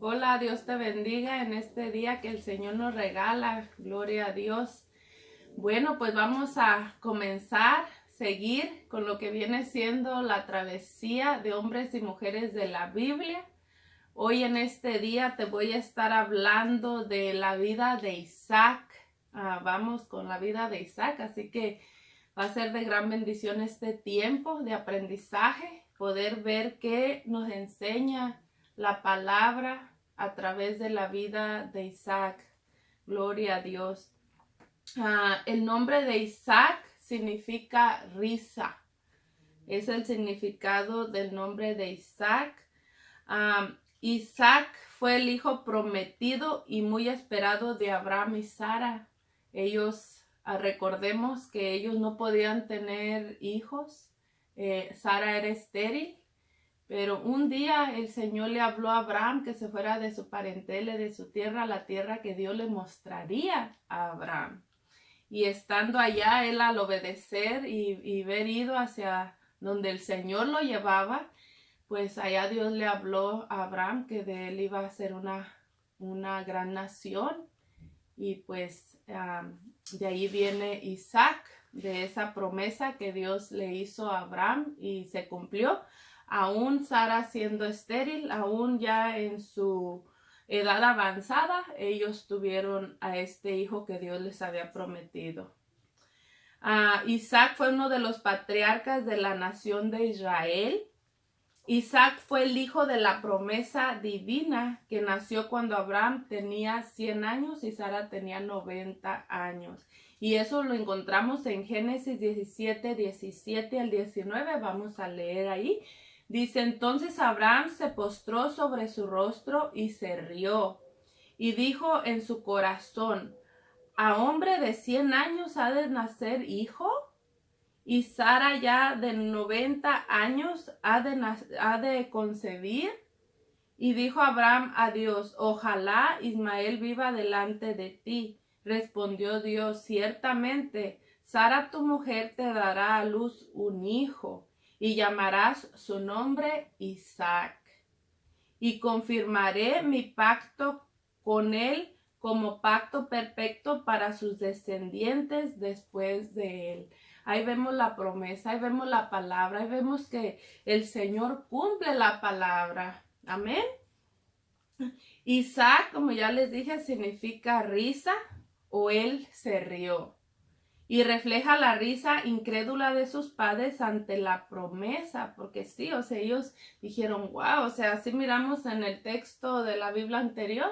Hola, Dios te bendiga en este día que el Señor nos regala. Gloria a Dios. Bueno, pues vamos a seguir con lo que viene siendo la travesía de hombres y mujeres de la Biblia. Hoy en este día te voy a estar hablando de la vida de Isaac. Vamos con la vida de Isaac, así que va a ser de gran bendición este tiempo de aprendizaje, poder ver qué nos enseña la palabra a través de la vida de Isaac. Gloria a Dios. El nombre de Isaac significa risa. Es el significado del nombre de Isaac. Isaac fue el hijo prometido y muy esperado de Abraham y Sara. Recordemos que ellos no podían tener hijos. Sara era estéril. Pero un día el Señor le habló a Abraham que se fuera de su parentela, de su tierra, a la tierra que Dios le mostraría a Abraham. Y estando allá, él al obedecer y haber ido hacia donde el Señor lo llevaba, pues allá Dios le habló a Abraham que de él iba a ser una gran nación. Y pues de ahí viene Isaac, de esa promesa que Dios le hizo a Abraham y se cumplió. Aún Sara siendo estéril, aún ya en su edad avanzada, ellos tuvieron a este hijo que Dios les había prometido. Isaac fue uno de los patriarcas de la nación de Israel. Isaac fue el hijo de la promesa divina que nació cuando Abraham tenía 100 años y Sara tenía 90 años. Y eso lo encontramos en Génesis 17, 17 al 19. Vamos a leer ahí. Dice, entonces Abraham se postró sobre su rostro y se rió. Y dijo en su corazón, ¿a hombre de 100 años ha de nacer hijo? Y Sara ya de 90 años ha de concebir. Y dijo Abraham a Dios, ojalá Ismael viva delante de ti. Respondió Dios, ciertamente Sara tu mujer te dará a luz un hijo y llamarás su nombre Isaac. Y confirmaré mi pacto con él como pacto perfecto para sus descendientes después de él. Ahí vemos la promesa, ahí vemos la palabra, ahí vemos que el Señor cumple la palabra. Amén. Isaac, como ya les dije, significa risa o él se rió. Y refleja la risa incrédula de sus padres ante la promesa, porque sí, o sea, ellos dijeron, wow, o sea, así miramos en el texto de la Biblia anterior,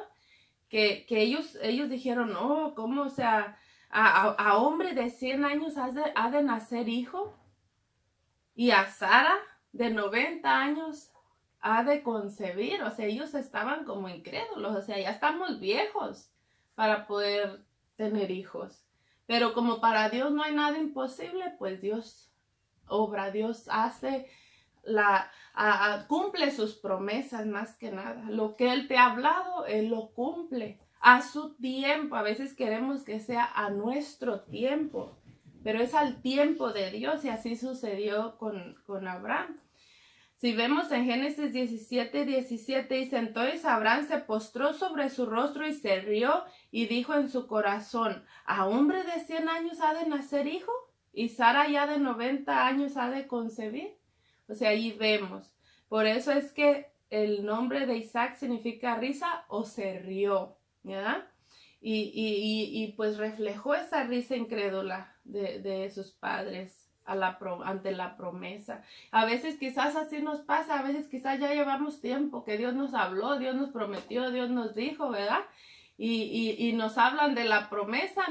que ellos dijeron, no, ¿cómo? O sea, a hombre de 100 años ha de nacer hijo, y a Sara de 90 años ha de concebir, o sea, ellos estaban como incrédulos, o sea, ya estamos viejos para poder tener hijos. Pero como para Dios no hay nada imposible, pues Dios obra, Dios hace cumple sus promesas más que nada. Lo que Él te ha hablado, Él lo cumple a su tiempo. A veces queremos que sea a nuestro tiempo, pero es al tiempo de Dios y así sucedió con Abraham. Si vemos en Génesis 17, 17, dice, entonces Abraham se postró sobre su rostro y se rió y dijo en su corazón, ¿a hombre de 100 años ha de nacer hijo? ¿Y Sara ya de 90 años ha de concebir? O sea, ahí vemos. Por eso es que el nombre de Isaac significa risa o se rió, ¿verdad? Y pues reflejó esa risa incrédula de sus padres ante la promesa. A veces quizás así nos pasa, a veces quizás ya llevamos tiempo que Dios nos habló, Dios nos prometió, Dios nos dijo, ¿verdad? Y nos hablan de la promesa,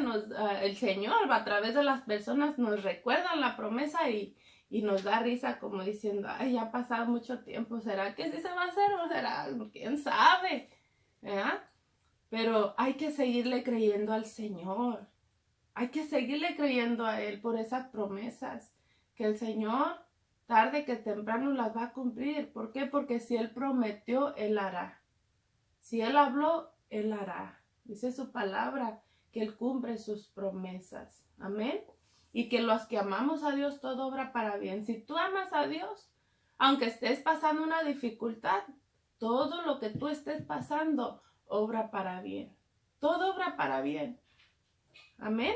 el Señor a través de las personas nos recuerdan la promesa y nos da risa como diciendo, ay, ya ha pasado mucho tiempo, ¿será que sí se va a hacer o será? ¿Quién sabe? ¿Verdad? Pero hay que seguirle creyendo al Señor. Hay que seguirle creyendo a Él por esas promesas. Que el Señor, tarde que temprano, las va a cumplir. ¿Por qué? Porque si Él prometió, Él hará. Si Él habló, Él hará. Dice su palabra que Él cumple sus promesas. Amén. Y que los que amamos a Dios, todo obra para bien. Si tú amas a Dios, aunque estés pasando una dificultad, todo lo que tú estés pasando obra para bien. Todo obra para bien. Amén.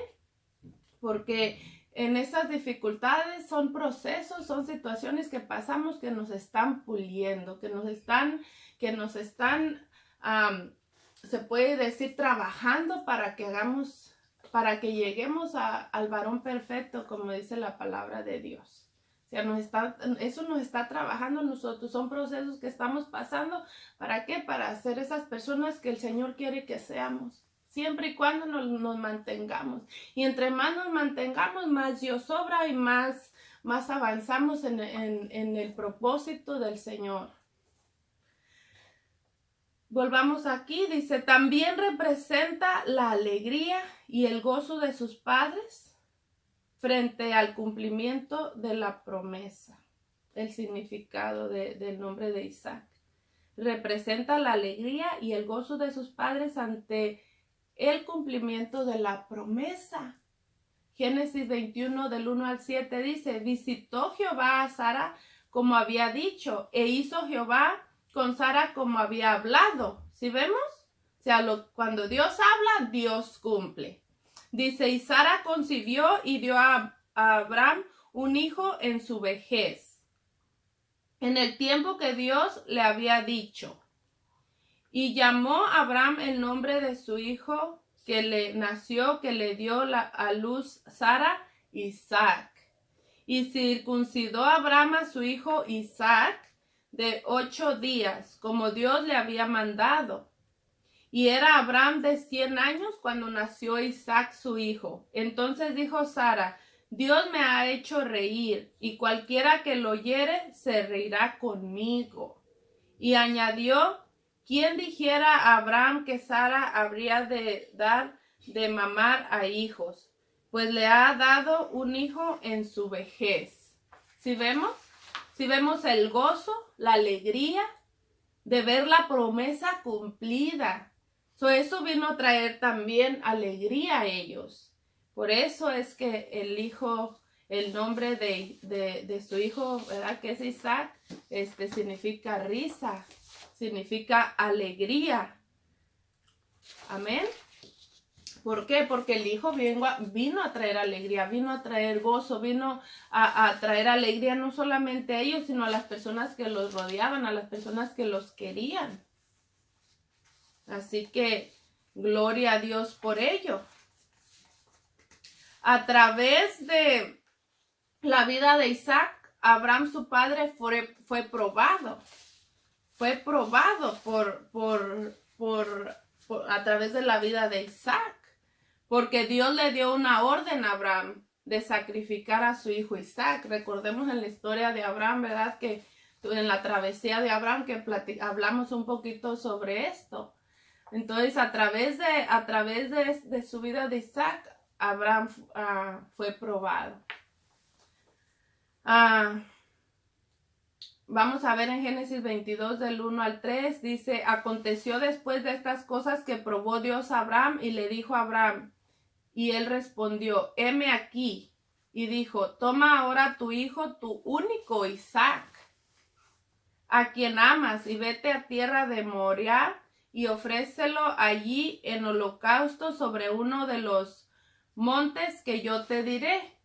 Porque en esas dificultades son procesos, son situaciones que pasamos que nos están puliendo, que nos están, se puede decir, trabajando para que lleguemos al varón perfecto, como dice la palabra de Dios. O sea, eso nos está trabajando nosotros, son procesos que estamos pasando. ¿Para qué? Para ser esas personas que el Señor quiere que seamos. Siempre y cuando nos mantengamos. Y entre más nos mantengamos, más Dios obra y más avanzamos en el propósito del Señor. Volvamos aquí, dice, también representa la alegría y el gozo de sus padres frente al cumplimiento de la promesa. El significado del nombre de Isaac. Representa la alegría y el gozo de sus padres ante el cumplimiento de la promesa. Génesis 21 del 1 al 7 dice, visitó Jehová a Sara como había dicho, e hizo Jehová con Sara como había hablado. ¿Sí vemos? O sea, cuando Dios habla, Dios cumple. Dice, y Sara concibió y dio a Abraham un hijo en su vejez, en el tiempo que Dios le había dicho. Y llamó a Abraham el nombre de su hijo que le nació, que le dio a luz Sara, Isaac. Y circuncidó a Abraham a su hijo Isaac de 8 días, como Dios le había mandado. Y era Abraham de 100 años cuando nació Isaac su hijo. Entonces dijo Sara, Dios me ha hecho reír, y cualquiera que lo oyere se reirá conmigo. Y añadió, ¿quién dijera a Abraham que Sara habría de dar de mamar a hijos? Pues le ha dado un hijo en su vejez. ¿Sí vemos? ¿Sí vemos el gozo, la alegría de ver la promesa cumplida? Eso vino a traer también alegría a ellos. Por eso es que el nombre de su hijo, ¿verdad? Que es Isaac, significa risa, significa alegría. Amén. ¿Por qué? Porque el hijo vino a traer alegría, vino a traer gozo, vino a traer alegría no solamente a ellos, sino a las personas que los rodeaban, a las personas que los querían. Así que gloria a Dios por ello. A través de la vida de Isaac, Abraham su padre fue probado. Fue probado a través de la vida de Isaac. Porque Dios le dio una orden a Abraham de sacrificar a su hijo Isaac. Recordemos en la historia de Abraham, ¿verdad? Que en la travesía de Abraham que hablamos un poquito sobre esto. Entonces, a través de su vida de Isaac, Abraham fue probado. Vamos a ver en Génesis 22 del 1 al 3, dice, aconteció después de estas cosas que probó Dios a Abraham y le dijo a Abraham, y él respondió, heme aquí, y dijo, toma ahora tu hijo, tu único Isaac, a quien amas, y vete a tierra de Moriah, y ofrécelo allí en holocausto sobre uno de los montes que yo te diré.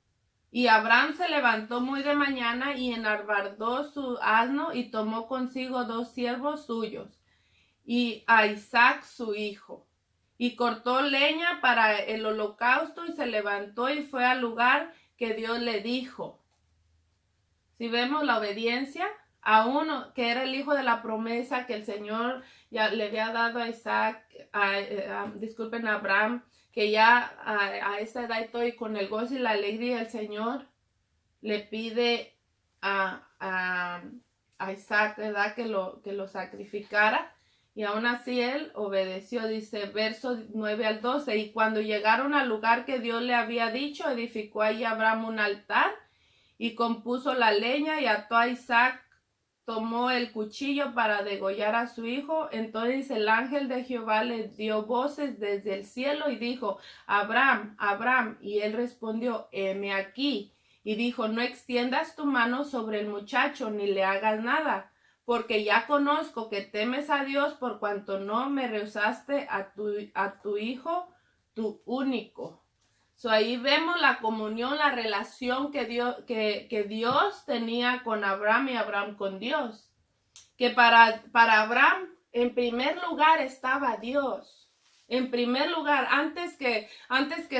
Y Abraham se levantó muy de mañana y enarbardó su asno y tomó consigo 2 siervos suyos y a Isaac su hijo. Y cortó leña para el holocausto y se levantó y fue al lugar que Dios le dijo. Si vemos la obediencia a uno que era el hijo de la promesa que el Señor ya le había dado a Isaac, a Abraham, que ya a esa edad estoy con el gozo y la alegría, el Señor le pide a Isaac, ¿verdad? Que lo sacrificara. Y aún así él obedeció, dice verso 9 al 12. Y cuando llegaron al lugar que Dios le había dicho, edificó ahí Abraham un altar y compuso la leña y ató a Isaac. Tomó el cuchillo para degollar a su hijo. Entonces el ángel de Jehová le dio voces desde el cielo y dijo, Abraham, Abraham. Y él respondió, heme aquí. Y dijo, no extiendas tu mano sobre el muchacho, ni le hagas nada, porque ya conozco que temes a Dios por cuanto no me rehusaste a tu hijo, tu único. So, ahí vemos la comunión, la relación que Dios tenía con Abraham y Abraham con Dios. Que para Abraham, en primer lugar estaba Dios. En primer lugar, antes que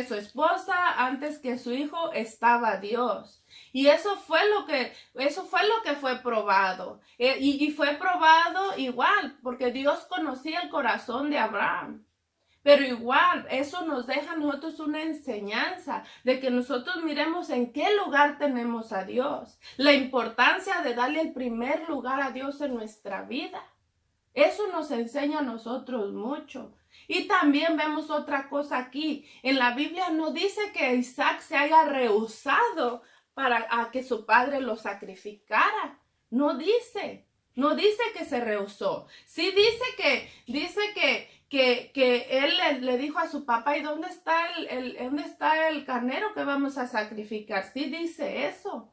su esposa, antes que su hijo, estaba Dios. Y eso fue lo que fue probado. Y fue probado igual, porque Dios conocía el corazón de Abraham. Pero igual, eso nos deja a nosotros una enseñanza de que nosotros miremos en qué lugar tenemos a Dios. La importancia de darle el primer lugar a Dios en nuestra vida. Eso nos enseña a nosotros mucho. Y también vemos otra cosa aquí. En la Biblia no dice que Isaac se haya rehusado a que su padre lo sacrificara. No dice que se rehusó. Sí dice que él le dijo a su papá, ¿y dónde está el carnero que vamos a sacrificar? Sí dice eso.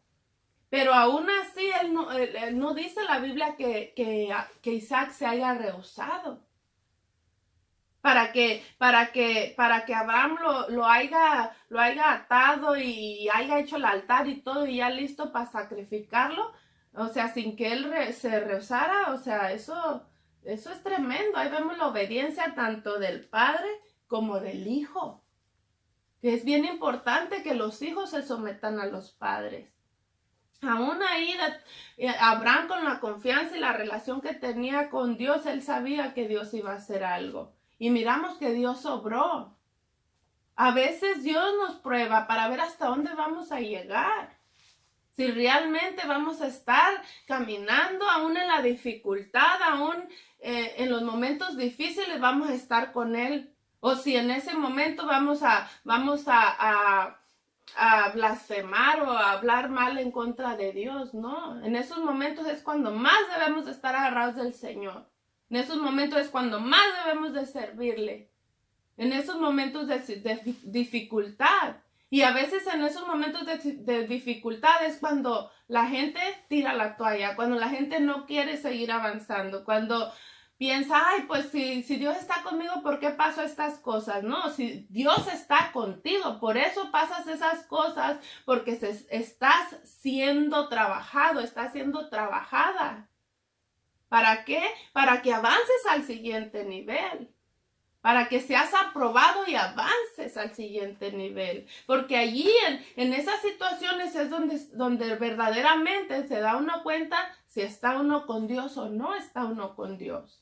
Pero aún así, él no dice la Biblia que Isaac se haya rehusado. Para que Abraham lo haya atado y haya hecho el altar y todo y ya listo para sacrificarlo. O sea, sin que él se rehusara. O sea, eso es tremendo. Ahí vemos la obediencia tanto del padre como del hijo. Que es bien importante que los hijos se sometan a los padres. Aún ahí, Abraham, con la confianza y la relación que tenía con Dios, él sabía que Dios iba a hacer algo. Y miramos que Dios obró. A veces Dios nos prueba para ver hasta dónde vamos a llegar. Si realmente vamos a estar caminando, aún en la dificultad, aún en los momentos difíciles, vamos a estar con Él. O si en ese momento vamos a blasfemar o a hablar mal en contra de Dios, no. En esos momentos es cuando más debemos de estar agarrados del Señor. En esos momentos es cuando más debemos de servirle. En esos momentos de dificultad. Y a veces en esos momentos de dificultad es cuando la gente tira la toalla, cuando la gente no quiere seguir avanzando, cuando piensa, ay, pues si Dios está conmigo, ¿por qué paso estas cosas? No, si Dios está contigo, por eso pasas esas cosas, porque estás siendo trabajado, estás siendo trabajada. ¿Para qué? Para que avances al siguiente nivel. Para que seas aprobado y avances al siguiente nivel. Porque allí en esas situaciones es donde verdaderamente se da uno cuenta si está uno con Dios o no está uno con Dios.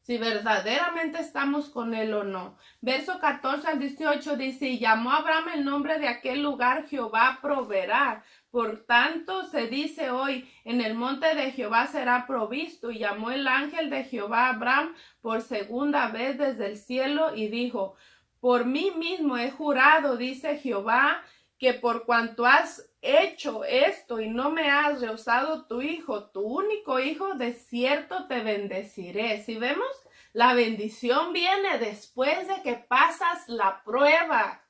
Si verdaderamente estamos con Él o no. Verso 14 al 18 dice, y llamó a Abraham el nombre de aquel lugar, Jehová proveerá. Por tanto se dice hoy, en el monte de Jehová será provisto. Y llamó el ángel de Jehová a Abraham por segunda vez desde el cielo y dijo, por mí mismo he jurado, dice Jehová, que por cuanto has hecho esto y no me has rehusado tu hijo, tu único hijo, de cierto te bendeciré. Si vemos, la bendición viene después de que pasas la prueba.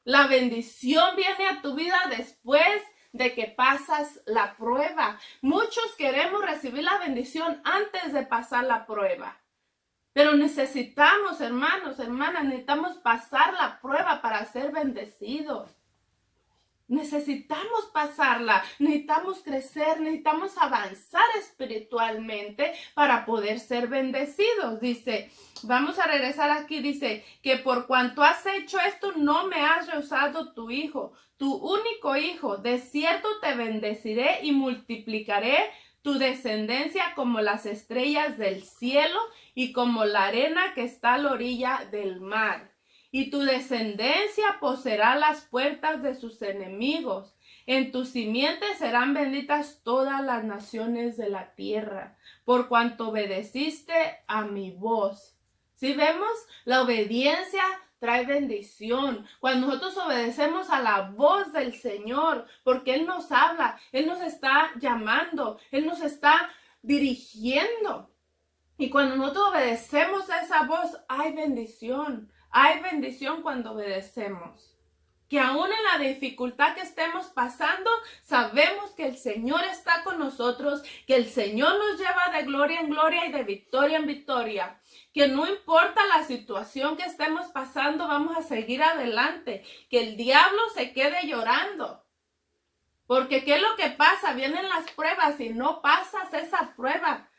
La bendición viene a tu vida después de que pasas la prueba. Muchos queremos recibir la bendición antes de pasar la prueba. Pero necesitamos, hermanos, hermanas, necesitamos pasar la prueba para ser bendecidos. Necesitamos pasarla, necesitamos crecer, necesitamos avanzar espiritualmente para poder ser bendecidos. Dice, vamos a regresar aquí, dice, que por cuanto has hecho esto, no me has rehusado tu hijo, tu único hijo. De cierto te bendeciré y multiplicaré tu descendencia como las estrellas del cielo y como la arena que está a la orilla del mar. Y tu descendencia poseerá las puertas de sus enemigos. En tu simiente serán benditas todas las naciones de la tierra, por cuanto obedeciste a mi voz. ¿Sí vemos? La obediencia trae bendición. Cuando nosotros obedecemos a la voz del Señor, porque Él nos habla, Él nos está llamando, Él nos está dirigiendo. Y cuando nosotros obedecemos a esa voz, hay bendición. Hay bendición cuando obedecemos. que aún en la dificultad que estemos pasando, sabemos que el Señor está con nosotros, que el Señor nos lleva de gloria en gloria y de victoria en victoria, que no importa la situación que estemos pasando, vamos a seguir adelante, que el diablo se quede llorando. Porque ¿qué es lo que pasa? Vienen las pruebas y no pasas esa prueba.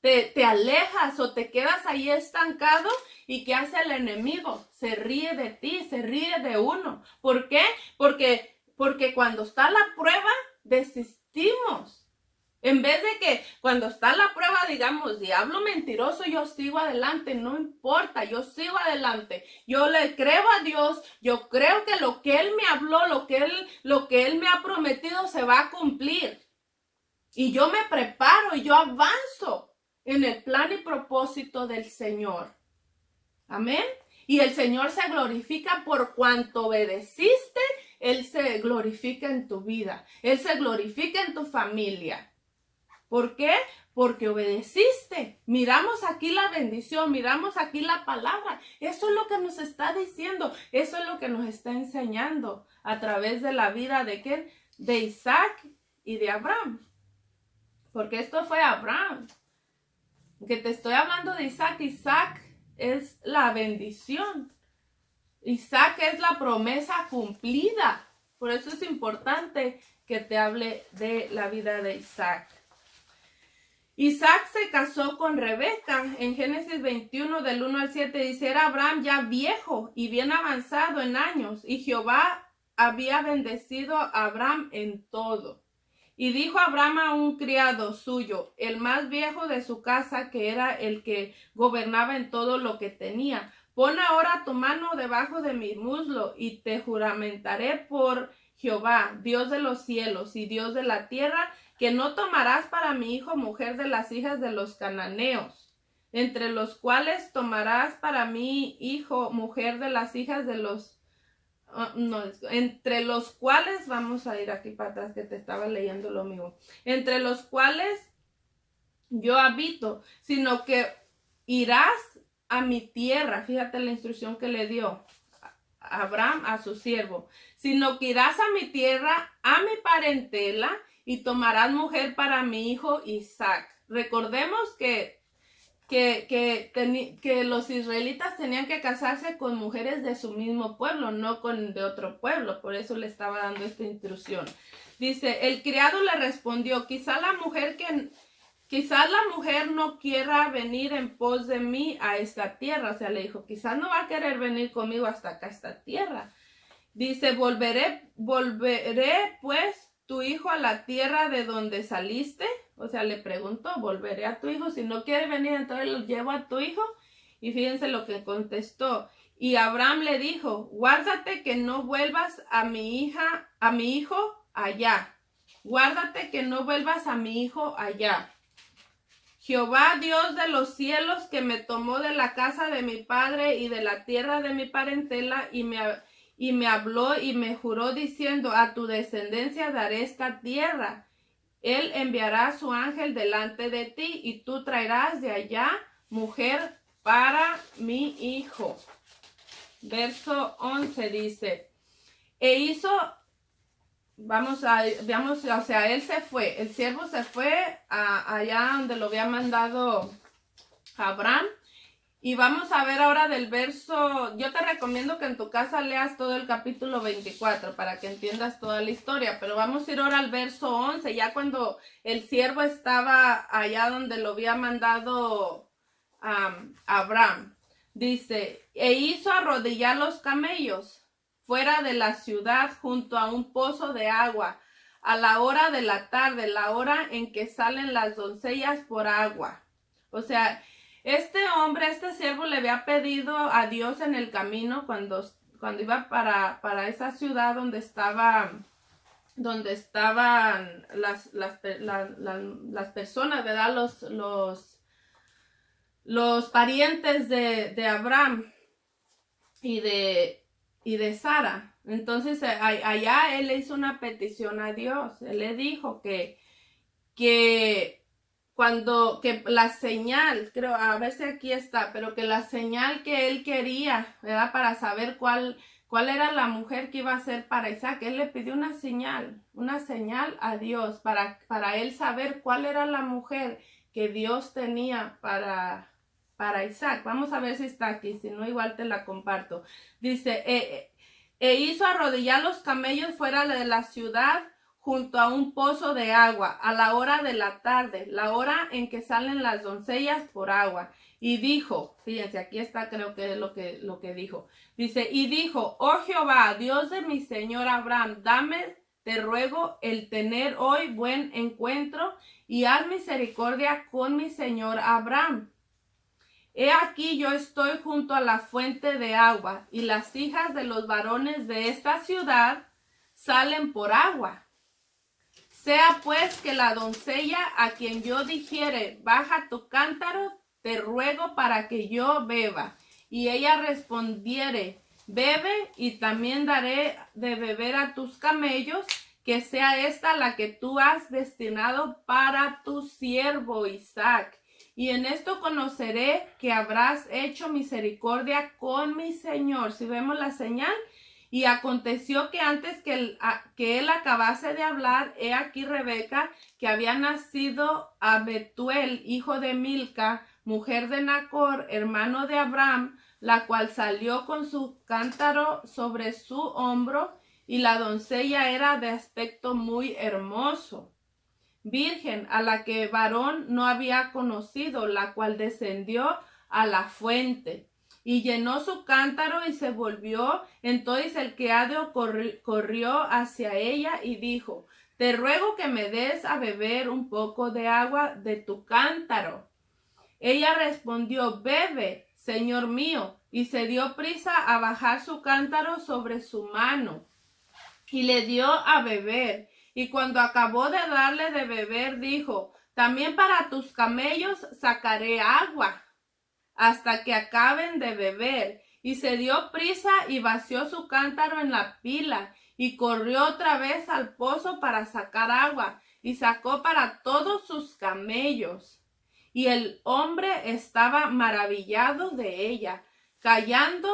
Te alejas o te quedas ahí estancado y ¿qué hace el enemigo? Se ríe de ti, se ríe de uno. ¿Por qué? Porque cuando está la prueba, desistimos. En vez de que cuando está la prueba digamos, diablo mentiroso, yo sigo adelante, no importa, yo sigo adelante. Yo le creo a Dios, yo creo que lo que Él me habló, lo que Él me ha prometido se va a cumplir. Y yo me preparo y yo avanzo en el plan y propósito del Señor. Amén. Y el Señor se glorifica por cuanto obedeciste. Él se glorifica en tu vida. Él se glorifica en tu familia. ¿Por qué? Porque obedeciste. Miramos aquí la bendición, miramos aquí la palabra. Eso es lo que nos está diciendo. Eso es lo que nos está enseñando a través de la vida de ¿quién? De Isaac y de Abraham. Porque esto fue Abraham. Que te estoy hablando de Isaac. Isaac es la bendición. Isaac es la promesa cumplida. Por eso es importante que te hable de la vida de Isaac. Isaac se casó con Rebeca. En Génesis 21 del 1 al 7 dice, era Abraham ya viejo y bien avanzado en años, y Jehová había bendecido a Abraham en todo. Y dijo Abraham a un criado suyo, el más viejo de su casa, que era el que gobernaba en todo lo que tenía, pon ahora tu mano debajo de mi muslo, y te juramentaré por Jehová, Dios de los cielos y Dios de la tierra, que no tomarás para mi hijo mujer de las hijas de los cananeos, entre los cuales tomarás para mi hijo mujer de las hijas de los entre los cuales, vamos a ir aquí para atrás que te estaba leyendo lo mismo, entre los cuales yo habito, sino que irás a mi tierra. Fíjate la instrucción que le dio Abraham a su siervo, sino que irás a mi tierra, a mi parentela, y tomarás mujer para mi hijo Isaac. Recordemos que los israelitas tenían que casarse con mujeres de su mismo pueblo, no con de otro pueblo. Por eso le estaba dando esta instrucción. Dice, el criado le respondió, quizá la mujer no quiera venir en pos de mí a esta tierra. O sea, le dijo, quizás no va a querer venir conmigo hasta acá, esta tierra. Dice, volveré pues tu hijo a la tierra de donde saliste. O sea, le preguntó, volveré a tu hijo. Si no quiere venir, entonces lo llevo a tu hijo. Y fíjense lo que contestó. Y Abraham le dijo, guárdate que no vuelvas a mi hijo allá. Guárdate que no vuelvas a mi hijo allá. Jehová, Dios de los cielos, que me tomó de la casa de mi padre y de la tierra de mi parentela, y me habló y me juró diciendo, a tu descendencia daré esta tierra. Él enviará a su ángel delante de ti, y tú traerás de allá mujer para mi hijo. Verso 11 dice, e hizo, o sea, él se fue, el siervo se fue allá donde lo había mandado Abraham. Y vamos a ver ahora del verso, yo te recomiendo que en tu casa leas todo el capítulo 24 para que entiendas toda la historia, pero vamos a ir ahora al verso 11, ya cuando el siervo estaba allá donde lo había mandado Abraham. Dice, e hizo arrodillar los camellos fuera de la ciudad junto a un pozo de agua, a la hora de la tarde, la hora en que salen las doncellas por agua. O sea, este siervo le había pedido a Dios en el camino cuando iba para esa ciudad donde estaban las personas, ¿verdad? Los parientes de Abraham y de Sara. Entonces allá él le hizo una petición a Dios. Él le dijo que la señal, creo, a ver si aquí está, pero que la señal que él quería, ¿verdad? Para saber cuál ¿Cuál era la mujer que iba a ser para Isaac? Él le pidió una señal a Dios para él saber cuál era la mujer que Dios tenía para Isaac. Vamos a ver si está aquí, si no igual te la comparto. Dice, hizo arrodillar los camellos fuera de la ciudad junto a un pozo de agua a la hora de la tarde, la hora en que salen las doncellas por agua. Y dijo, fíjense, aquí está, creo que es lo que dijo. Dice, y dijo, oh Jehová, Dios de mi señor Abraham, dame, te ruego, el tener hoy buen encuentro y haz misericordia con mi señor Abraham. He aquí yo estoy junto a la fuente de agua, y las hijas de los varones de esta ciudad salen por agua. Sea pues que la doncella a quien yo dijere, baja tu cántaro, te ruego para que yo beba. Y ella respondiere, bebe, y también daré de beber a tus camellos, que sea esta la que tú has destinado para tu siervo Isaac. Y en esto conoceré que habrás hecho misericordia con mi señor. Si vemos la señal. Y aconteció que antes que él acabase de hablar, he aquí Rebeca, que había nacido a Betuel, hijo de Milca, mujer de Nacor, hermano de Abraham, la cual salió con su cántaro sobre su hombro, y la doncella era de aspecto muy hermoso, virgen, a la que varón no había conocido, la cual descendió a la fuente y llenó su cántaro y se volvió. Entonces el criado corrió hacia ella y dijo, te ruego que me des a beber un poco de agua de tu cántaro. Ella respondió, bebe, señor mío, y se dio prisa a bajar su cántaro sobre su mano y le dio a beber. Y cuando acabó de darle de beber, dijo, también para tus camellos sacaré agua hasta que acaben de beber. Y se dio prisa y vació su cántaro en la pila y corrió otra vez al pozo para sacar agua y sacó para todos sus camellos. Y el hombre estaba maravillado de ella, callando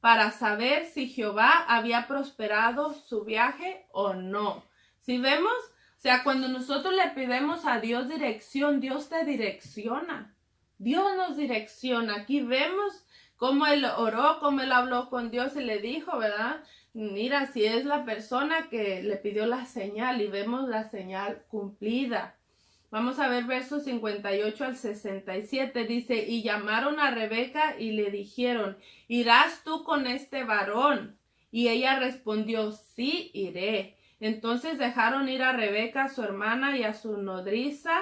para saber si Jehová había prosperado su viaje o no. Si vemos, o sea, cuando nosotros le pedimos a Dios dirección, Dios te direcciona. Dios nos direcciona. Aquí vemos cómo él oró, cómo él habló con Dios y le dijo, ¿verdad? Mira, si es la persona que le pidió la señal y vemos la señal cumplida. Vamos a ver versos 58 al 67. Dice, y llamaron a Rebeca y le dijeron, ¿irás tú con este varón? Y ella respondió, sí, iré. Entonces dejaron ir a Rebeca, su hermana, y a su nodriza,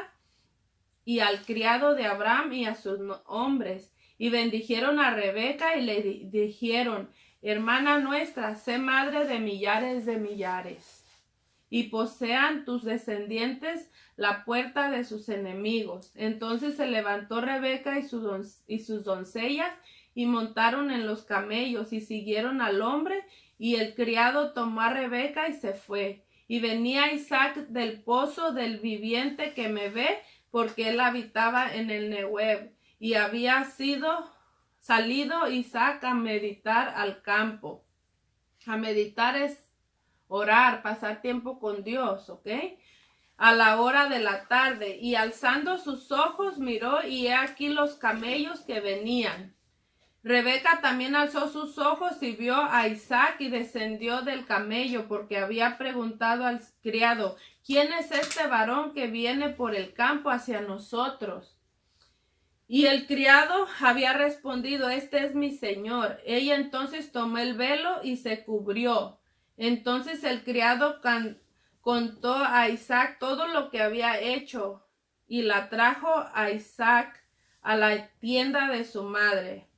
y al criado de Abraham y a sus hombres, y bendijeron a Rebeca y le dijeron, hermana nuestra, sé madre de millares, y posean tus descendientes la puerta de sus enemigos. Entonces se levantó Rebeca y sus doncellas, y montaron en los camellos, y siguieron al hombre, y el criado tomó a Rebeca y se fue. Y venía Isaac del pozo del viviente que me ve, porque él habitaba en el Nehueb, y había salido Isaac a meditar al campo. A meditar es orar, pasar tiempo con Dios, ¿ok? A la hora de la tarde, y alzando sus ojos miró, y he aquí los camellos que venían. Rebeca también alzó sus ojos y vio a Isaac y descendió del camello, porque había preguntado al criado, ¿quién es este varón que viene por el campo hacia nosotros? Y el criado había respondido, este es mi señor. Ella entonces tomó el velo y se cubrió. Entonces el criado contó a Isaac todo lo que había hecho, y la trajo a Isaac a la tienda de su madre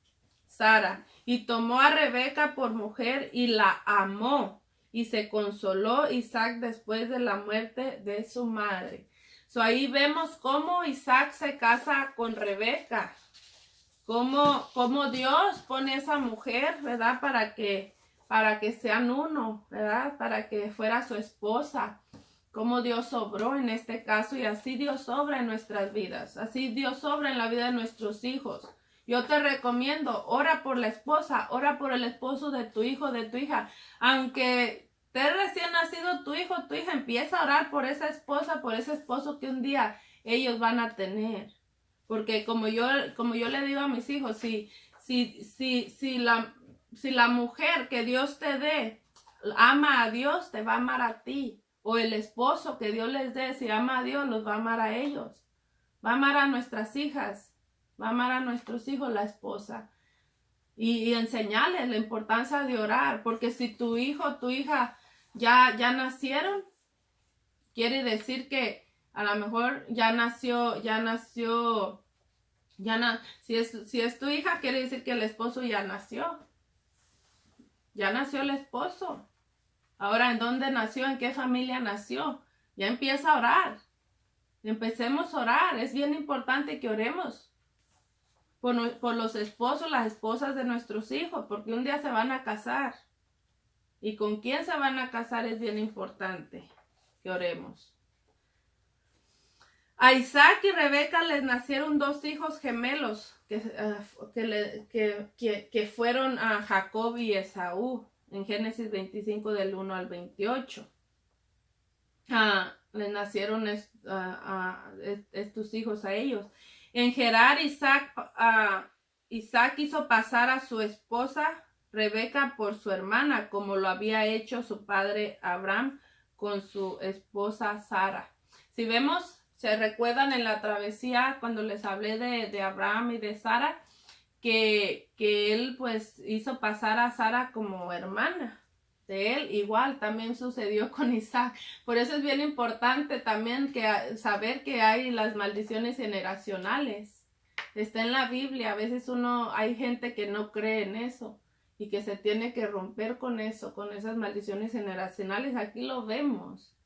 Sara, y tomó a Rebeca por mujer y la amó, y se consoló Isaac después de la muerte de su madre. Ahí vemos cómo Isaac se casa con Rebeca, cómo Dios pone a esa mujer, ¿verdad? Para que sean uno, ¿verdad? Para que fuera su esposa. Cómo Dios obró en este caso, y así Dios obra en nuestras vidas, así Dios obra en la vida de nuestros hijos. Yo te recomiendo, ora por la esposa, ora por el esposo de tu hijo, de tu hija. Aunque te recién nacido tu hijo, tu hija, empieza a orar por esa esposa, por ese esposo que un día ellos van a tener. Porque como yo le digo a mis hijos, si la mujer que Dios te dé ama a Dios, te va a amar a ti. O el esposo que Dios les dé, si ama a Dios, los va a amar a ellos. Va a amar a nuestras hijas, va a amar a nuestros hijos la esposa. Y enseñarles la importancia de orar, porque si tu hijo, tu hija ya nacieron, quiere decir que a lo mejor si es tu hija, quiere decir que el esposo ya nació el esposo. Ahora, ¿en dónde nació? ¿En qué familia nació? Ya empieza a orar. Empecemos a orar. Es bien importante que oremos por los esposos, las esposas de nuestros hijos, porque un día se van a casar. Y con quién se van a casar es bien importante que oremos. A Isaac y Rebeca les nacieron 2 hijos gemelos que fueron a Jacob y Esaú en Génesis 25 del 1 al 28. Les nacieron estos hijos a ellos. En Gerar, Isaac hizo pasar a su esposa Rebeca por su hermana, como lo había hecho su padre Abraham con su esposa Sara. Si vemos, se recuerdan en la travesía cuando les hablé de Abraham y de Sara, que él pues hizo pasar a Sara como hermana de él. Igual también sucedió con Isaac. Por eso es bien importante también saber que hay las maldiciones generacionales. Está en la Biblia. A veces hay gente que no cree en eso y que se tiene que romper con eso, con esas maldiciones generacionales. Aquí lo vemos.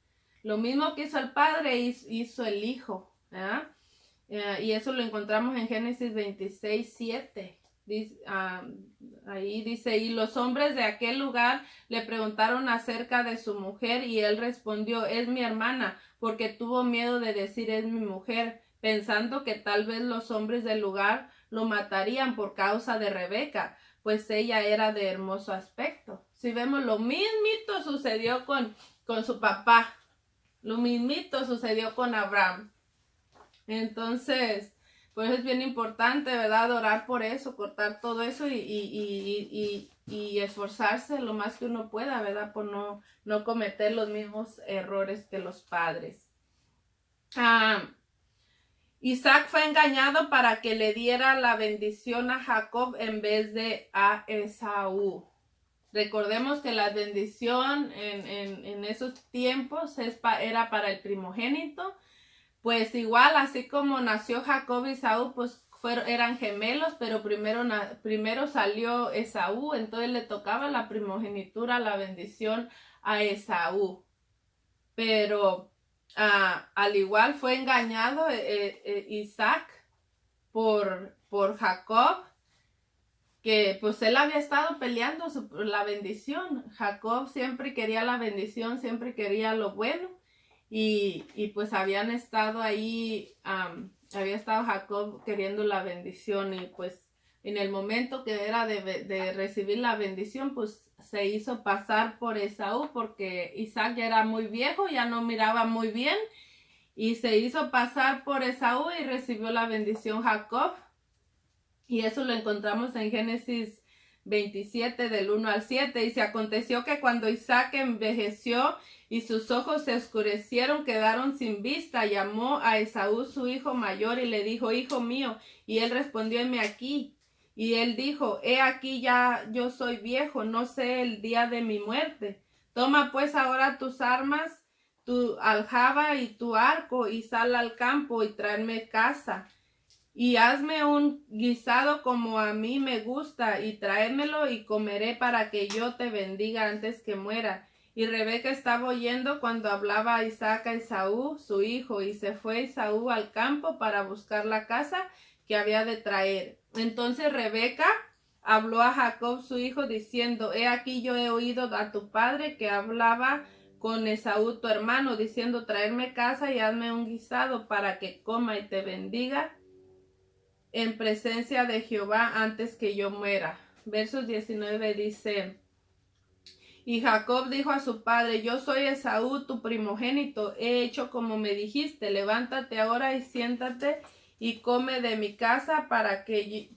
Lo mismo que hizo el padre, hizo el hijo. Y eso lo encontramos en Génesis 26, 7. Ahí dice, y los hombres de aquel lugar le preguntaron acerca de su mujer y él respondió, es mi hermana, porque tuvo miedo de decir es mi mujer, pensando que tal vez los hombres del lugar lo matarían por causa de Rebeca, pues ella era de hermoso aspecto. Si vemos, lo mismito sucedió con su papá. Lo mismito sucedió con Abraham. Entonces, pues es bien importante, ¿verdad? Orar por eso, cortar todo eso y esforzarse lo más que uno pueda, ¿verdad? Por no cometer los mismos errores que los padres. Isaac fue engañado para que le diera la bendición a Jacob en vez de a Esaú. Recordemos que la bendición en esos tiempos era para el primogénito. Pues igual, así como nació Jacob y Esaú, pues eran gemelos, pero primero salió Esaú, entonces le tocaba la primogenitura, la bendición a Esaú. Pero al igual fue engañado Isaac por Jacob, que pues él había estado peleando la bendición. Jacob siempre quería la bendición, siempre quería lo bueno. Y pues habían estado ahí, había estado Jacob queriendo la bendición y pues en el momento que era de recibir la bendición, pues se hizo pasar por Esaú porque Isaac ya era muy viejo, ya no miraba muy bien y se hizo pasar por Esaú y recibió la bendición Jacob. Y eso lo encontramos en Génesis 27 del 1 al 7. Y se aconteció que cuando Isaac envejeció y sus ojos se oscurecieron, quedaron sin vista, llamó a Esaú su hijo mayor y le dijo, hijo mío, y él respondió, heme aquí. Y él dijo, he aquí ya yo soy viejo, no sé el día de mi muerte. Toma pues ahora tus armas, tu aljaba y tu arco, y sal al campo y tráeme caza. Y hazme un guisado como a mí me gusta, y tráemelo y comeré para que yo te bendiga antes que muera. Y Rebeca estaba oyendo cuando hablaba a Isaac a Esaú, su hijo, y se fue Esaú al campo para buscar la caza que había de traer. Entonces Rebeca habló a Jacob su hijo diciendo, he aquí yo he oído a tu padre que hablaba con Esaú tu hermano, diciendo, traerme caza y hazme un guisado para que coma y te bendiga en presencia de Jehová antes que yo muera. Versos 19 dice: y Jacob dijo a su padre: yo soy Esaú, tu primogénito, he hecho como me dijiste, levántate ahora y siéntate y come de mi casa para que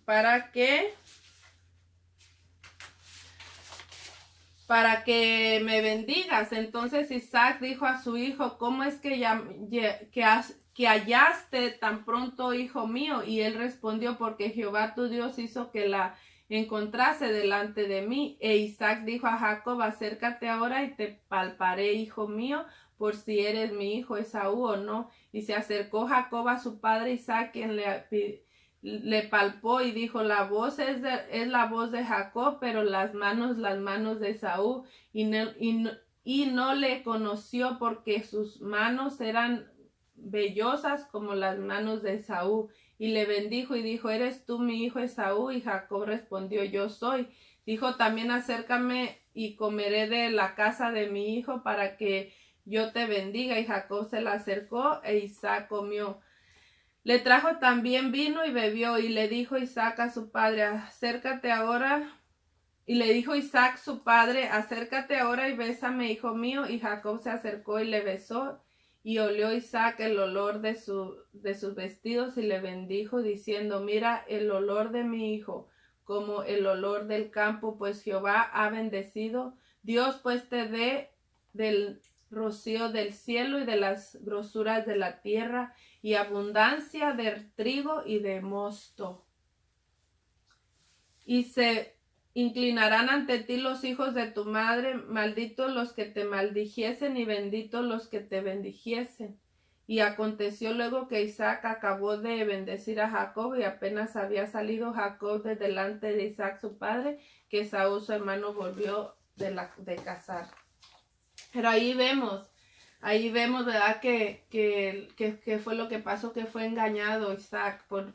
me bendigas. Entonces Isaac dijo a su hijo: ¿cómo es que hallaste tan pronto, hijo mío? Y él respondió: porque Jehová tu Dios hizo que la encontrase delante de mí. E Isaac dijo a Jacob: acércate ahora y te palparé, hijo mío, por si eres mi hijo Esaú o no. Y se acercó Jacob a su padre Isaac, quien le palpó y dijo: la voz es la voz de Jacob, pero las manos de Esaú. Y no le conoció, porque sus manos eran vellosas como las manos de Esaú. Y le bendijo y dijo: ¿eres tú mi hijo Esaú? Y Jacob respondió: yo soy. Dijo también: acércame y comeré de la casa de mi hijo para que yo te bendiga. Y Jacob se la acercó e Isaac comió. Le trajo también vino y bebió. Y le dijo Isaac a su padre: acércate ahora. Y le dijo Isaac su padre: acércate ahora y bésame, hijo mío. Y Jacob se acercó y le besó. Y olió Isaac el olor de sus vestidos y le bendijo, diciendo: mira el olor de mi hijo, como el olor del campo, pues Jehová ha bendecido. Dios pues te dé del rocío del cielo y de las grosuras de la tierra, y abundancia de trigo y de mosto. Y se inclinarán ante ti los hijos de tu madre, malditos los que te maldijesen y benditos los que te bendijesen. Y aconteció luego que Isaac acabó de bendecir a Jacob, y apenas había salido Jacob de delante de Isaac su padre, que Esaú su hermano volvió de cazar. Pero ahí vemos, ¿verdad? Que fue lo que pasó, que fue engañado Isaac por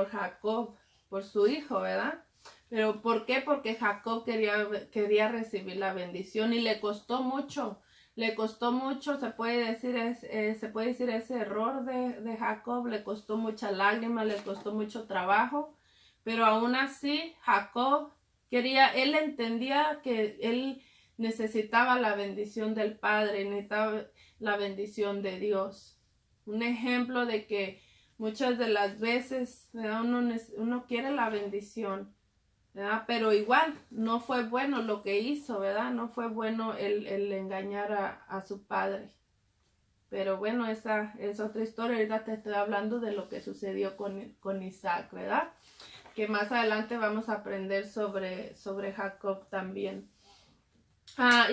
Jacob, por su hijo, ¿verdad? Pero ¿por qué? Porque Jacob quería recibir la bendición, y le costó mucho, se puede decir ese error de Jacob, le costó mucha lágrima, le costó mucho trabajo, pero aún así Jacob él entendía que él necesitaba la bendición del Padre, necesitaba la bendición de Dios. Un ejemplo de que muchas de las veces, ¿verdad? Uno quiere la bendición, ¿verdad? Pero igual no fue bueno lo que hizo, ¿verdad? No fue bueno el engañar a su padre. Pero bueno, esa es otra historia. Ahorita te estoy hablando de lo que sucedió con Isaac, ¿verdad? Que más adelante vamos a aprender sobre Jacob también.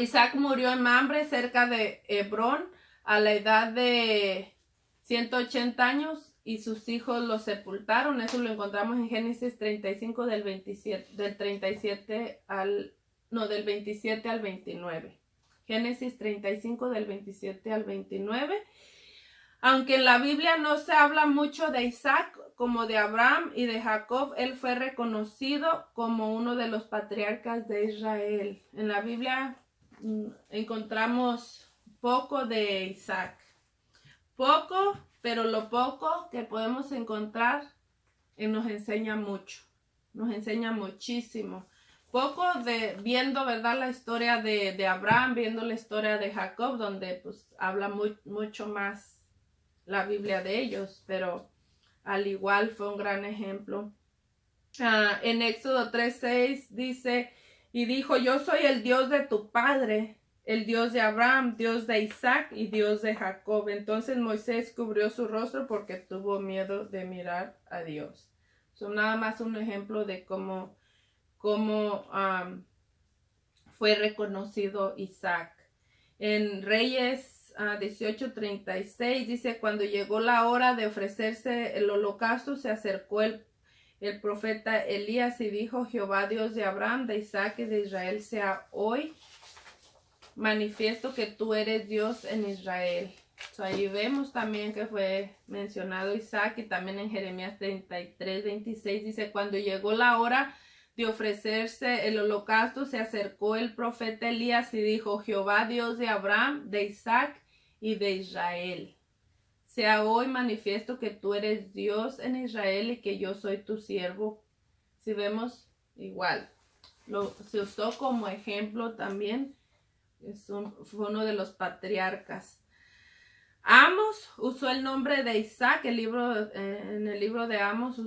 Isaac murió en Mamre, cerca de Hebrón, a la edad de 180 años, y sus hijos lo sepultaron. Eso lo encontramos en Génesis 35 del 27 al 29. Génesis 35 del 27 al 29. Aunque en la Biblia no se habla mucho de Isaac como de Abraham y de Jacob, él fue reconocido como uno de los patriarcas de Israel. En la Biblia encontramos poco de Isaac. Poco, pero lo poco que podemos encontrar nos enseña mucho. Nos enseña muchísimo. Poco viendo, ¿verdad?, la historia de Abraham, viendo la historia de Jacob, donde pues habla mucho más la Biblia de ellos, pero al igual fue un gran ejemplo. En Éxodo 3:6 dice: y dijo: yo soy el Dios de tu padre, el Dios de Abraham, Dios de Isaac y Dios de Jacob. Entonces Moisés cubrió su rostro porque tuvo miedo de mirar a Dios. Son nada más un ejemplo de cómo fue reconocido Isaac. En Reyes 18:36 dice: cuando llegó la hora de ofrecerse el holocausto, se acercó el profeta Elías y dijo: Jehová Dios de Abraham, de Isaac y de Israel, sea hoy manifiesto que tú eres Dios en Israel. Ahí vemos también que fue mencionado Isaac. Y también en Jeremías 33:26 dice: cuando llegó la hora de ofrecerse el holocausto, se acercó el profeta Elías y dijo: Jehová Dios de Abraham, de Isaac y de Israel, sea hoy manifiesto que tú eres Dios en Israel y que yo soy tu siervo. Si vemos igual, se usó como ejemplo también, fue uno de los patriarcas. Amos usó el nombre de Isaac, en el libro de Amos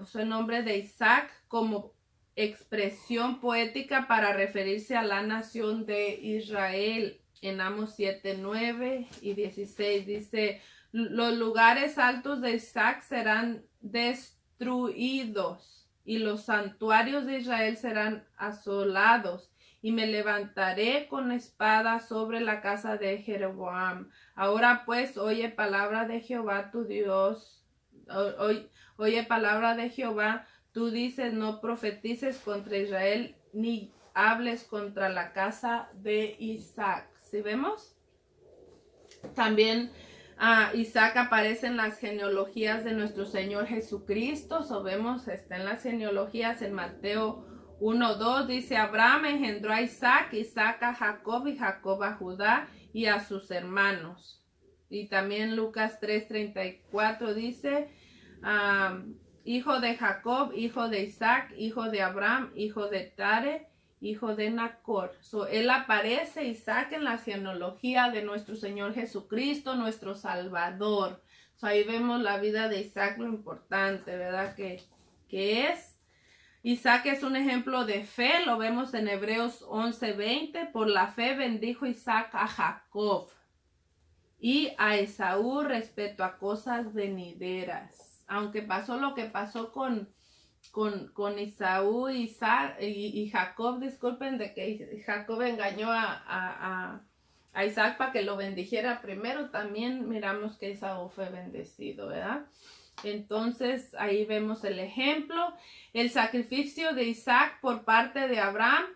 usó el nombre de Isaac como expresión poética para referirse a la nación de Israel. En Amos 7, 9 y 16 dice: los lugares altos de Isaac serán destruidos y los santuarios de Israel serán asolados, y me levantaré con espada sobre la casa de Jeroboam. Ahora pues, oye palabra de Jehová tu Dios, oye palabra de Jehová, tú dices, no profetices contra Israel, ni hables contra la casa de Isaac. ¿Sí vemos? También Isaac aparece en las genealogías de nuestro Señor Jesucristo. Vemos, está en las genealogías en Mateo 1:2, dice: Abraham engendró a Isaac, Isaac a Jacob y Jacob a Judá y a sus hermanos. Y también Lucas 3:34 dice: hijo de Jacob, hijo de Isaac, hijo de Abraham, hijo de Tare, hijo de Nacor. Él aparece, Isaac, en la genealogía de nuestro Señor Jesucristo, nuestro Salvador. Ahí vemos la vida de Isaac, lo importante, ¿verdad? Que es. Isaac es un ejemplo de fe, lo vemos en Hebreos 11:20. Por la fe bendijo Isaac a Jacob y a Esaú respecto a cosas venideras. Aunque pasó lo que pasó con Esaú y Jacob, disculpen, de que Jacob engañó a Isaac para que lo bendijera primero, también miramos que Esaú fue bendecido, ¿verdad? Entonces ahí vemos el ejemplo, el sacrificio de Isaac por parte de Abraham,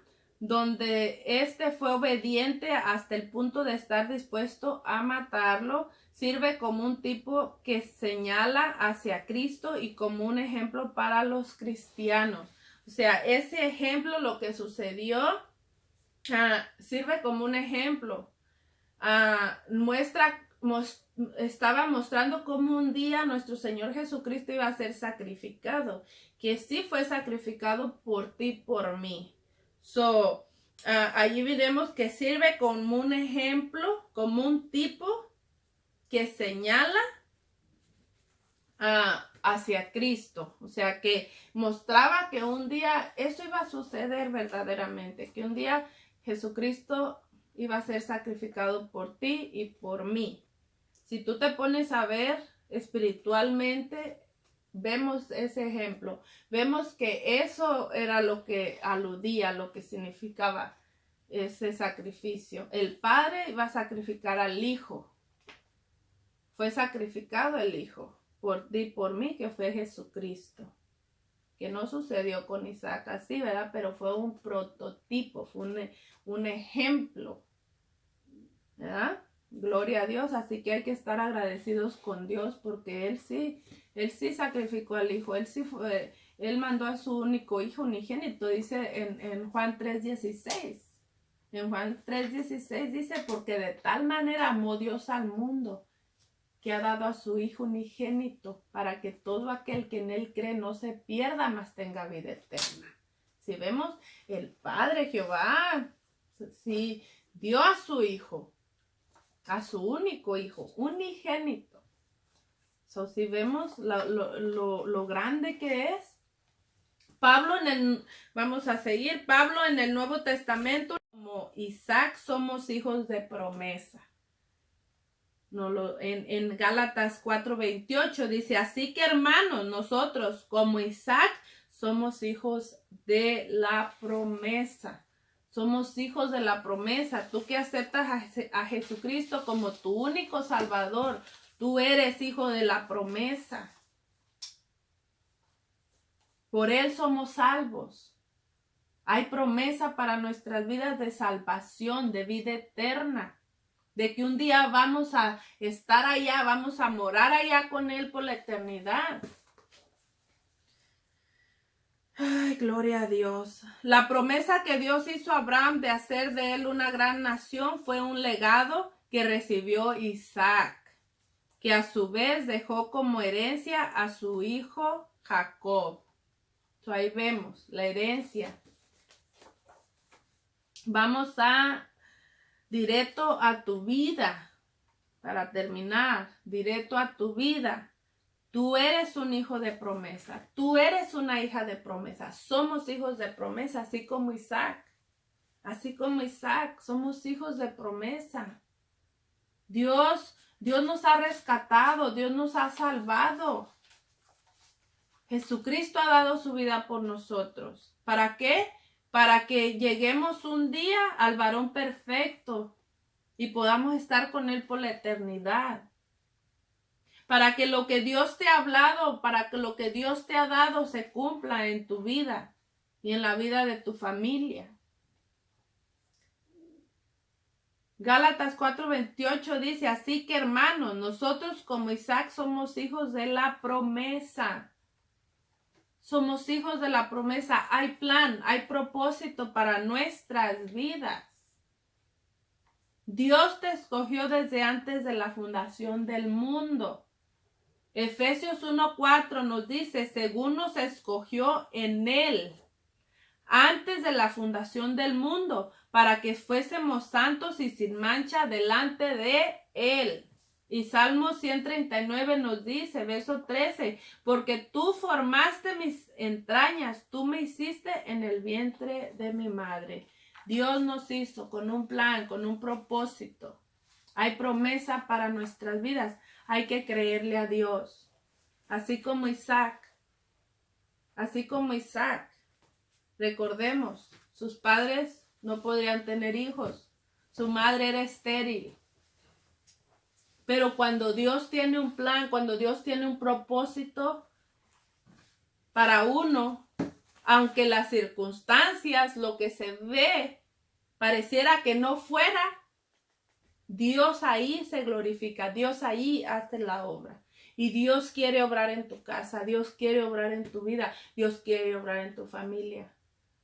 donde éste fue obediente hasta el punto de estar dispuesto a matarlo, sirve como un tipo que señala hacia Cristo y como un ejemplo para los cristianos. O sea, ese ejemplo, lo que sucedió, sirve como un ejemplo. Estaba mostrando cómo un día nuestro Señor Jesucristo iba a ser sacrificado, que sí fue sacrificado por ti, por mí. Allí veremos que sirve como un ejemplo, como un tipo que señala hacia Cristo. O sea, que mostraba que un día eso iba a suceder verdaderamente, que un día Jesucristo iba a ser sacrificado por ti y por mí. Si tú te pones a ver espiritualmente, vemos ese ejemplo. Vemos que eso era lo que aludía, lo que significaba ese sacrificio. El Padre iba a sacrificar al Hijo. Fue sacrificado el Hijo por ti y por mí, que fue Jesucristo. Que no sucedió con Isaac así, ¿verdad? Pero fue un prototipo, fue un ejemplo, ¿verdad? Gloria a Dios. Así que hay que estar agradecidos con Dios, porque Él sí sacrificó al Hijo. Él mandó a su único Hijo unigénito, dice en Juan 3:16. En Juan 3:16 dice: porque de tal manera amó Dios al mundo, que ha dado a su Hijo unigénito, para que todo aquel que en Él cree no se pierda, mas tenga vida eterna. Si vemos, el Padre Jehová, sí, dio a su Hijo, a su único Hijo, unigénito. Si vemos lo grande que es. Pablo vamos a seguir, Pablo en el Nuevo Testamento, como Isaac, somos hijos de promesa. En Gálatas 4:28 dice: así que, hermanos, nosotros como Isaac somos hijos de la promesa. Somos hijos de la promesa. Tú que aceptas a Jesucristo como tu único Salvador, tú eres hijo de la promesa. Por Él somos salvos. Hay promesa para nuestras vidas de salvación, de vida eterna. De que un día vamos a estar allá, vamos a morar allá con Él por la eternidad. Ay, gloria a Dios. La promesa que Dios hizo a Abraham de hacer de él una gran nación fue un legado que recibió Isaac, que a su vez dejó como herencia a su hijo Jacob. Ahí vemos la herencia. Vamos directo a tu vida. Para terminar, directo a tu vida. Tú eres un hijo de promesa. Tú eres una hija de promesa. Somos hijos de promesa, así como Isaac. Así como Isaac, somos hijos de promesa. Dios nos ha rescatado, Dios nos ha salvado. Jesucristo ha dado su vida por nosotros. ¿Para qué? Para que lleguemos un día al varón perfecto y podamos estar con Él por la eternidad. Para que lo que Dios te ha hablado, para que lo que Dios te ha dado se cumpla en tu vida y en la vida de tu familia. Gálatas 4:28 dice, así que hermanos, nosotros como Isaac somos hijos de la promesa. Somos hijos de la promesa. Hay plan, hay propósito para nuestras vidas. Dios te escogió desde antes de la fundación del mundo. Efesios 1:4 nos dice, según nos escogió en Él, antes de la fundación del mundo, para que fuésemos santos y sin mancha delante de Él. Y Salmo 139 nos dice, verso 13, porque tú formaste mis entrañas, tú me hiciste en el vientre de mi madre. Dios nos hizo con un plan, con un propósito. Hay promesa para nuestras vidas. Hay que creerle a Dios. Así como Isaac. Así como Isaac. Recordemos, sus padres no podían tener hijos. Su madre era estéril. Pero cuando Dios tiene un plan, cuando Dios tiene un propósito para uno, aunque las circunstancias, lo que se ve, pareciera que no fuera, Dios ahí se glorifica, Dios ahí hace la obra. Y Dios quiere obrar en tu casa, Dios quiere obrar en tu vida, Dios quiere obrar en tu familia.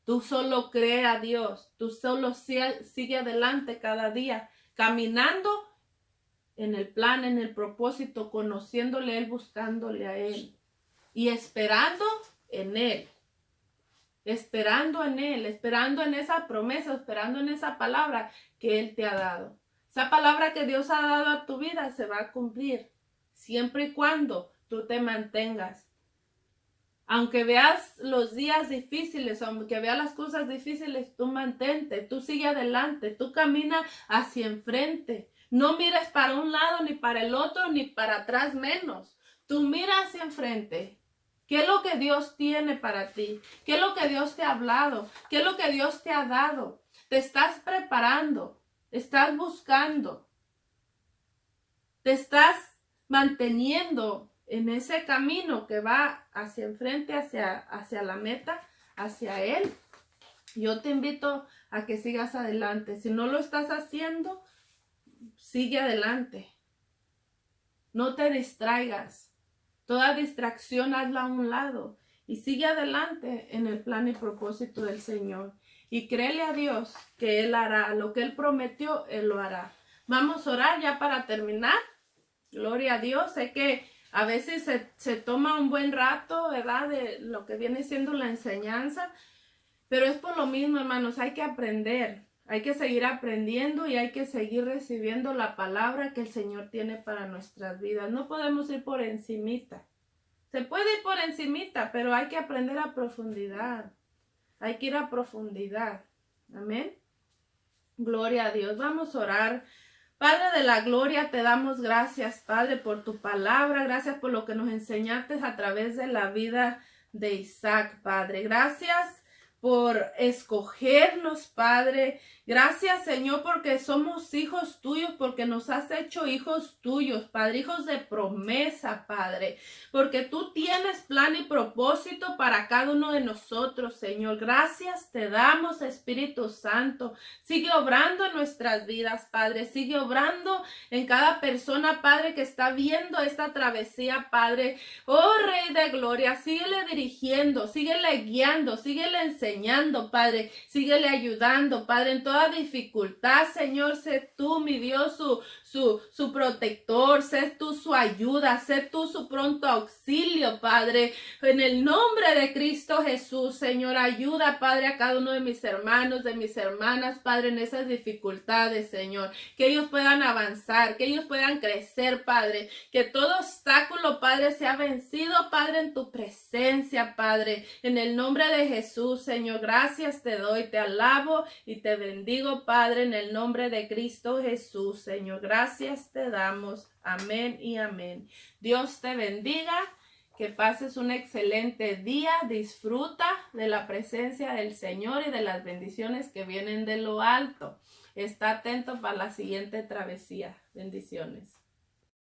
Tú solo cree a Dios, tú solo sigue adelante cada día, caminando en el plan, en el propósito, conociéndole a Él, buscándole a Él y esperando en Él. Esperando en Él, esperando en esa promesa, esperando en esa palabra que Él te ha dado. Esa palabra que Dios ha dado a tu vida se va a cumplir siempre y cuando tú te mantengas. Aunque veas los días difíciles, aunque veas las cosas difíciles, tú mantente, tú sigue adelante, tú camina hacia enfrente. No mires para un lado, ni para el otro, ni para atrás menos. Tú mira hacia enfrente. ¿Qué es lo que Dios tiene para ti? ¿Qué es lo que Dios te ha hablado? ¿Qué es lo que Dios te ha dado? Te estás preparando, estás buscando, te estás manteniendo en ese camino que va hacia enfrente, hacia la meta, hacia Él. Yo te invito a que sigas adelante. Si no lo estás haciendo, sigue adelante. No te distraigas. Toda distracción hazla a un lado y sigue adelante en el plan y propósito del Señor. Y créele a Dios que Él hará lo que Él prometió, Él lo hará. Vamos a orar ya para terminar. Gloria a Dios. Sé que a veces se toma un buen rato, ¿verdad? De lo que viene siendo la enseñanza. Pero es por lo mismo, hermanos, hay que aprender. Hay que seguir aprendiendo y hay que seguir recibiendo la palabra que el Señor tiene para nuestras vidas. No podemos ir por encimita. Se puede ir por encimita, pero hay que aprender a profundidad. Hay que ir a profundidad. Amén. Gloria a Dios. Vamos a orar. Padre de la gloria, te damos gracias, Padre, por tu palabra. Gracias por lo que nos enseñaste a través de la vida de Isaac, Padre. Gracias por escogernos, Padre. Gracias, Señor, porque somos hijos tuyos, porque nos has hecho hijos tuyos, Padre, hijos de promesa, Padre, porque tú tienes plan y propósito para cada uno de nosotros, Señor. Gracias te damos, Espíritu Santo. Sigue obrando en nuestras vidas, Padre. Sigue obrando en cada persona, Padre, que está viendo esta travesía, Padre. Oh, Rey de gloria, síguele dirigiendo, síguele guiando, síguele enseñando. enseñando, Padre. Síguele ayudando, Padre, en toda dificultad, Señor. Sé tú, mi Dios, su protector. Sé tú su ayuda. Sé tú su pronto auxilio, Padre. En el nombre de Cristo Jesús, Señor, ayuda, Padre, a cada uno de mis hermanos, de mis hermanas, Padre, en esas dificultades, Señor. Que ellos puedan avanzar, que ellos puedan crecer, Padre. Que todo obstáculo, Padre, sea vencido, Padre, en tu presencia, Padre. En el nombre de Jesús, Señor, gracias te doy, te alabo y te bendigo, Padre, en el nombre de Cristo Jesús, Señor. Gracias te damos. Amén y amén. Dios te bendiga. Que pases un excelente día. Disfruta de la presencia del Señor y de las bendiciones que vienen de lo alto. Está atento para la siguiente travesía. Bendiciones.